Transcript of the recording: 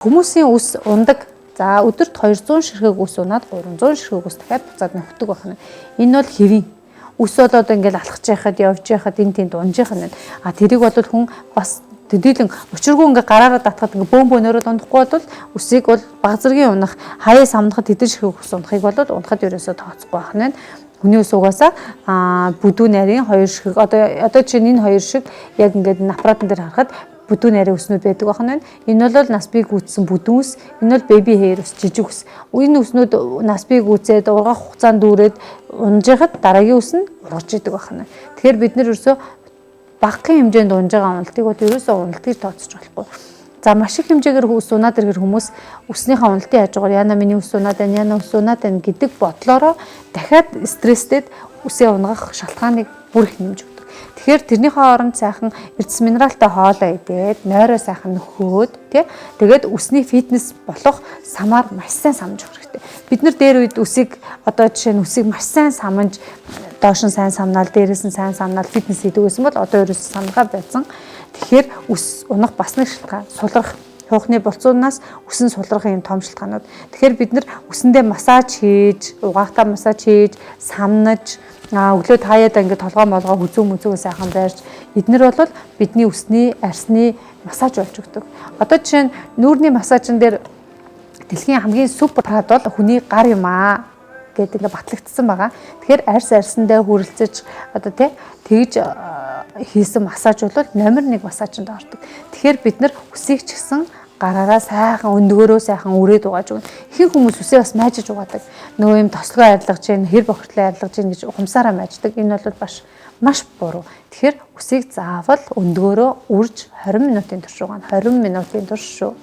Хүмүүсийн ус ундаг. За өдөрт 200 ширхэг ус унаад 300 ширхэг ус дахиад буцаад нөхдөг байна. Энэ бол хэвийн. Ус болоод ингээл алхаж яхад явж яхад энэ тэнд унжих нь. А тэрийг бол хүн бас төдийлөн учиргүй ингээ гараараа татхад ингээ бөөнөөрөө дундахгүй бол усыг бол баг зэргийн унах, хаяа самнахад тэдэн ширхэг ус унахыг бол унахад ерөөсөө тооцохгүй байна. Хүний ус угаасаа бүдүү нарийн 2 ширхэг одоо чинь энэ 2 шиг яг ингээд аппаратын дээр харахад бүдүү нарийн үснүүд байдаг байна. Энэ бол нас бие гүйцсэн бүдүүн ус, энэ бол baby hair ус, жижиг ус. Энэ үснүүд нас бие гүйцээд ургаах хугацаанд дүүрээд унжихад дараагийн ус нь ургаж идэг байна. Тэгэхээр бид нэр ерөөсөө багахан хэмжээнд унж байгаа уналтыг бол ерөөсөө уналтыг тооцож болохгүй. За маш их хэмжээгээр ус унаад иргэр хүмүүс усныхаа уналтын хажуугаар яна миний ус унаад байна, яна ус унаад байна гэдэг бодлороо дахиад стресстэд усээ унгах шалтгааныг бүр их нэмж өгдөг. Тэгэхээр тэрнийхээ оронд сайхан эрдэс минералтай хоолоо идээд, нойроо сайхан нөхөөд, тэгээд усны фитнес болох самаар маш сайн самж өгөх хэрэгтэй. Бид нар дээр үед усыг одоо жишээ нь усыг маш сайн самж, доош нь сайн самнаал, дээрээс нь сайн самнаал фитнес хийдэг байсан бол одоо ерөөсөө самгаа байсан. Тэгэхээр ус унах бас нэг шалтгаан, сулрах. Хуухны булцуунаас үсэн сулрахын юм том шалтгаанууд. Тэгэхээр бид нар үсэндээ массаж хийж, угаахтаа массаж хийж, самнаж, өглөө таяад ингээд толгой молгоо хүзүү сайхан байрч эднэр бол бидний үсний арсны массаж болж өгдөг. Одоо жишээ нь нүүрний массажн дээр дэлхийн хамгийн супер прад бол хүний гар юм аа гэдэг ингээд батлагдсан байгаа. Тэгэхээр арсандаа хүрэлцэж одоо тэгж хийсэн массаж бол номер 1 массажинд ордог. Тэгэхээр бид нар үсийг ч гэсэн гараараа сайхан өндгөөрөө сайхан үрээд угааж өгнө. Ихэнх хүмүүс үсээ бас майжиж угаадаг. Нөгөө юм тослогоо арилгаж гин, хэр бохирдлоо арилгаж гин гэж ухамсараа майждаг. Энэ бол маш буруу. Тэгэхээр үсийг заавал өндгөөрөө үрж 20 минутын турш угаана. 20 минутын турш шүү.